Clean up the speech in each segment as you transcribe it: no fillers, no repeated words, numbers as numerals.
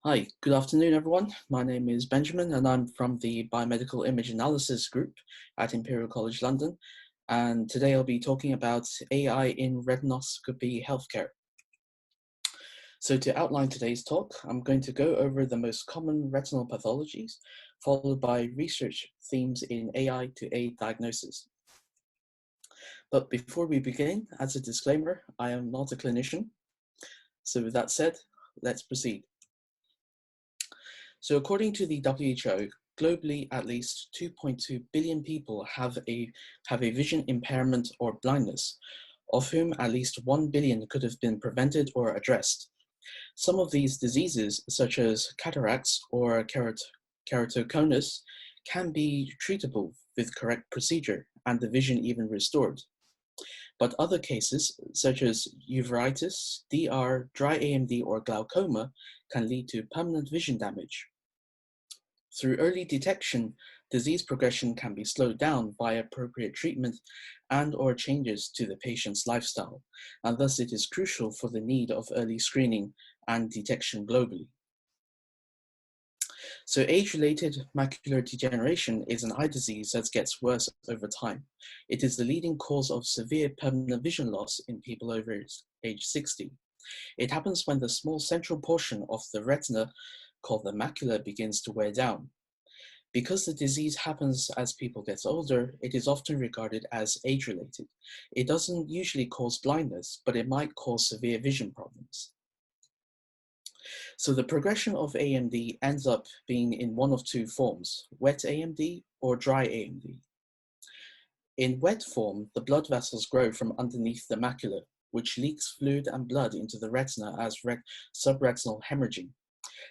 Hi, good afternoon, everyone. My name is Benjamin, and I'm from the Biomedical Image Analysis Group at Imperial College London. And today I'll be talking about AI in Retinoscopy Healthcare. So to outline today's talk, I'm going to go over the most common retinal pathologies, followed by research themes in AI to aid diagnosis. But before we begin, as a disclaimer, I am not a clinician. So with that said, let's proceed. So according to the WHO, globally at least 2.2 billion people have a vision impairment or blindness, of whom at least 1 billion could have been prevented or addressed. Some of these diseases, such as cataracts or keratoconus, can be treatable with correct procedure and the vision even restored. But other cases, such as uveitis, DR, dry AMD, or glaucoma, can lead to permanent vision damage. Through early detection, disease progression can be slowed down by appropriate treatment and/or changes to the patient's lifestyle, and thus it is crucial for the need of early screening and detection globally. So age-related macular degeneration is an eye disease that gets worse over time. It is the leading cause of severe permanent vision loss in people over age 60. It happens when the small central portion of the retina, called the macula, begins to wear down. Because the disease happens as people get older, it is often regarded as age-related. It doesn't usually cause blindness, but it might cause severe vision problems. So the progression of AMD ends up being in one of two forms, wet AMD or dry AMD. In wet form, the blood vessels grow from underneath the macula, which leaks fluid and blood into the retina as subretinal hemorrhaging.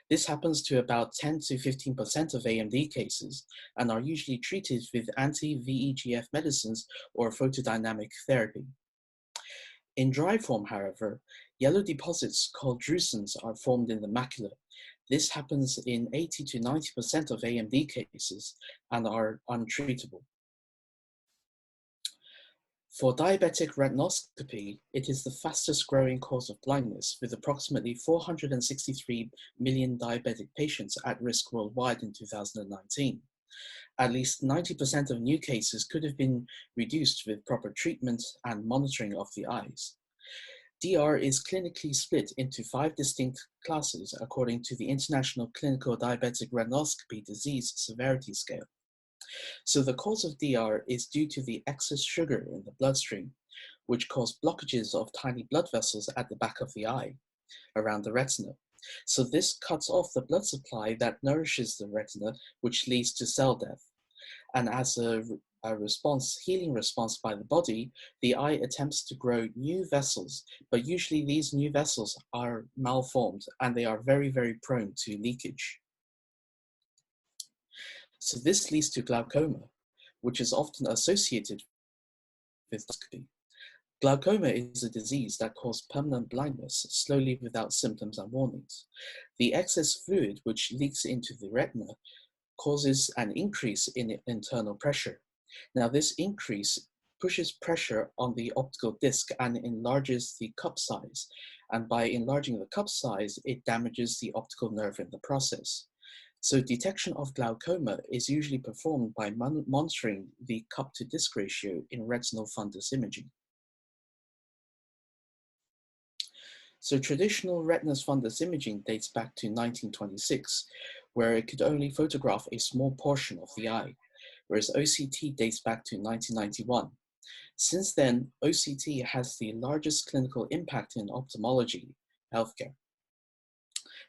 This happens to about 10 to 15% of AMD cases and are usually treated with anti-VEGF medicines or photodynamic therapy. In dry form, however, yellow deposits called drusens are formed in the macula. This happens in 80 to 90% of AMD cases and are untreatable. For diabetic retinoscopy, it is the fastest growing cause of blindness, with approximately 463 million diabetic patients at risk worldwide in 2019. At least 90% of new cases could have been reduced with proper treatment and monitoring of the eyes. DR is clinically split into 5 distinct classes according to the International Clinical Diabetic Retinoscopy Disease Severity Scale. So the cause of DR is due to the excess sugar in the bloodstream, which cause blockages of tiny blood vessels at the back of the eye, around the retina. So this cuts off the blood supply that nourishes the retina, which leads to cell death. And as a healing response by the body, the eye attempts to grow new vessels, but usually these new vessels are malformed and they are very, very prone to leakage. So this leads to glaucoma, which is often associated with retinoscopy. Glaucoma is a disease that causes permanent blindness, slowly without symptoms and warnings. The excess fluid which leaks into the retina causes an increase in internal pressure. Now this increase pushes pressure on the optical disc and enlarges the cup size. And by enlarging the cup size, it damages the optical nerve in the process. So detection of glaucoma is usually performed by monitoring the cup-to-disc ratio in retinal fundus imaging. So traditional retinal fundus imaging dates back to 1926, where it could only photograph a small portion of the eye, whereas OCT dates back to 1991. Since then, OCT has the largest clinical impact in ophthalmology healthcare.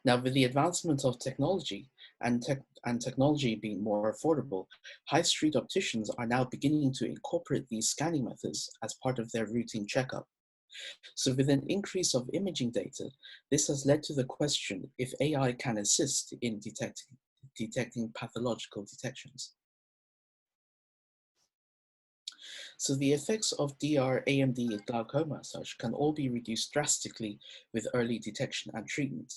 Now, with the advancement of technology and technology being more affordable, high street opticians are now beginning to incorporate these scanning methods as part of their routine checkup. So with an increase of imaging data, this has led to the question if AI can assist in detecting pathological detections. So the effects of DR, AMD, and glaucoma as such can all be reduced drastically with early detection and treatment.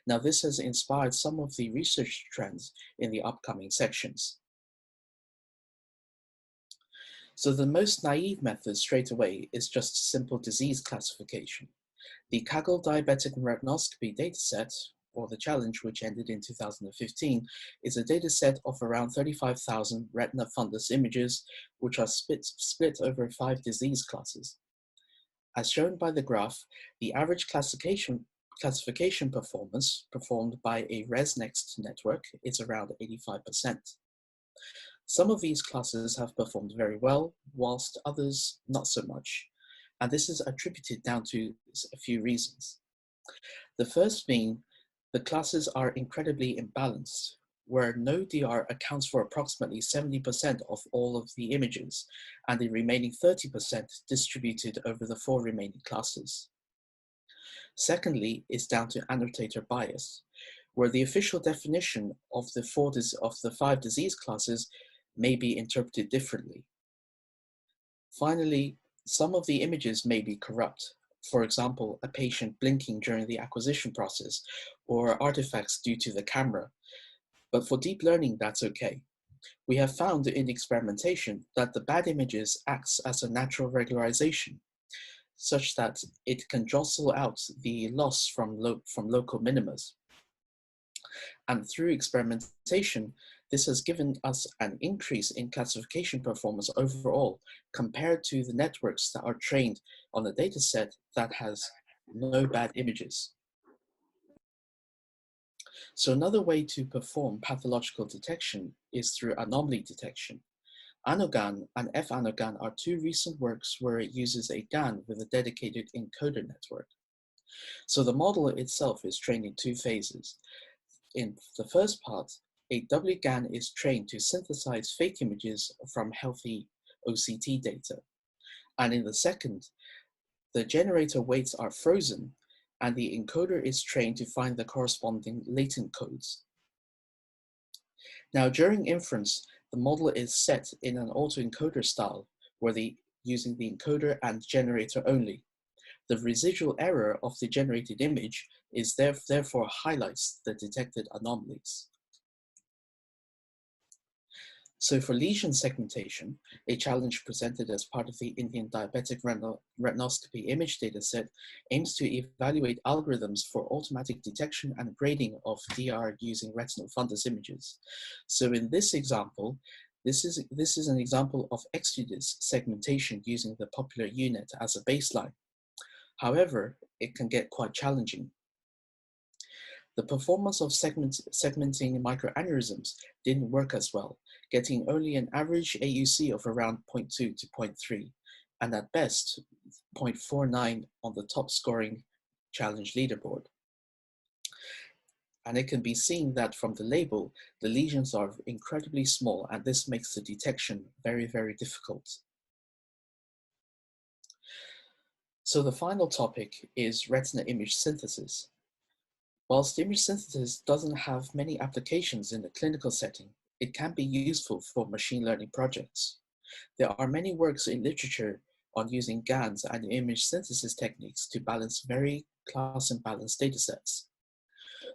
Now this has inspired some of the research trends in the upcoming sections. So the most naive method straight away is just simple disease classification. The Kaggle diabetic retinoscopy dataset, or the challenge, which ended in 2015, is a data set of around 35,000 retina fundus images, which are split over 5 disease classes. As shown by the graph, the average classification performance performed by a ResNext network is around 85%. Some of these classes have performed very well, whilst others not so much, and this is attributed down to a few reasons. The first being the classes are incredibly imbalanced, where no DR accounts for approximately 70% of all of the images, and the remaining 30% distributed over the 4 remaining classes. Secondly, is down to annotator bias, where the official definition of the 5 disease classes may be interpreted differently. Finally, some of the images may be corrupt. For example, a patient blinking during the acquisition process, or artifacts due to the camera. But for deep learning, that's okay. We have found in experimentation that the bad images acts as a natural regularization, such that it can jostle out the loss from local minimas. And through experimentation, this has given us an increase in classification performance overall compared to the networks that are trained on a dataset that has no bad images. So another way to perform pathological detection is through anomaly detection. ANOGAN and F-ANOGAN are 2 recent works where it uses a GAN with a dedicated encoder network. So the model itself is trained in 2 phases. In the first part, a WGAN is trained to synthesize fake images from healthy OCT data. And in the second, the generator weights are frozen and the encoder is trained to find the corresponding latent codes. Now, during inference, the model is set in an autoencoder style, where using the encoder and generator only. The residual error of the generated image is therefore highlights the detected anomalies. So for lesion segmentation, a challenge presented as part of the Indian Diabetic Retinoscopy image dataset aims to evaluate algorithms for automatic detection and grading of DR using retinal fundus images. So in this example, this is an example of exudis segmentation using the popular UNet as a baseline. However, it can get quite challenging. The performance of segmenting microaneurysms didn't work as well, getting only an average AUC of around 0.2 to 0.3, and at best 0.49 on the top scoring challenge leaderboard. And it can be seen that from the label, the lesions are incredibly small, and this makes the detection very, very difficult. So the final topic is retina image synthesis. Whilst image synthesis doesn't have many applications in the clinical setting, it can be useful for machine learning projects. There are many works in literature on using GANs and image synthesis techniques to balance very class imbalanced datasets.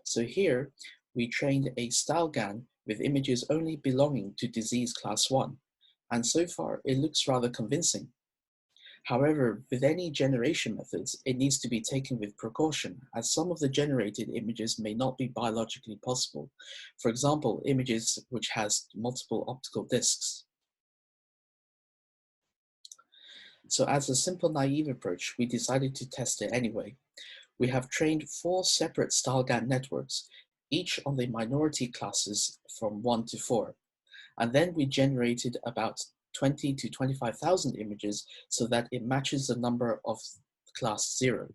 So here, we trained a style GAN with images only belonging to disease class 1, and so far it looks rather convincing. However, with any generation methods, it needs to be taken with precaution, as some of the generated images may not be biologically possible. For example, images which has multiple optical discs. So as a simple naive approach, we decided to test it anyway. We have trained 4 separate StyleGAN networks, each on the minority classes from 1 to 4. And then we generated about 20 to 25,000 images so that it matches the number of class 0.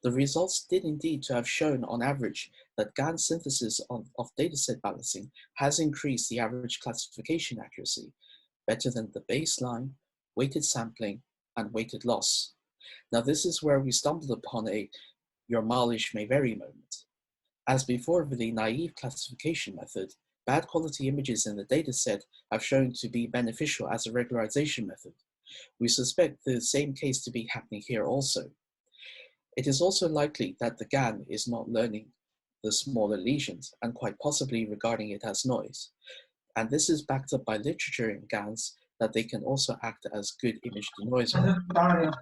The results did indeed to have shown on average that GAN synthesis of dataset balancing has increased the average classification accuracy, better than the baseline, weighted sampling, and weighted loss. Now this is where we stumbled upon a your mileage may vary moment. As before with the naive classification method, bad quality images in the dataset have shown to be beneficial as a regularization method. We suspect the same case to be happening here also. It is also likely that the GAN is not learning the smaller lesions and quite possibly regarding it as noise. And this is backed up by literature in GANs that they can also act as good image denoiser.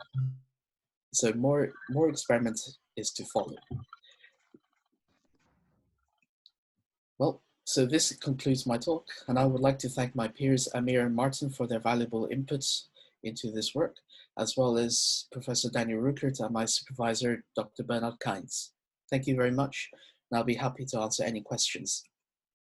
So more experiments is to follow. So this concludes my talk, and I would like to thank my peers Amir and Martin for their valuable inputs into this work, as well as Professor Daniel Ruckert and my supervisor, Dr. Bernard Kynes. Thank you very much, and I'll be happy to answer any questions.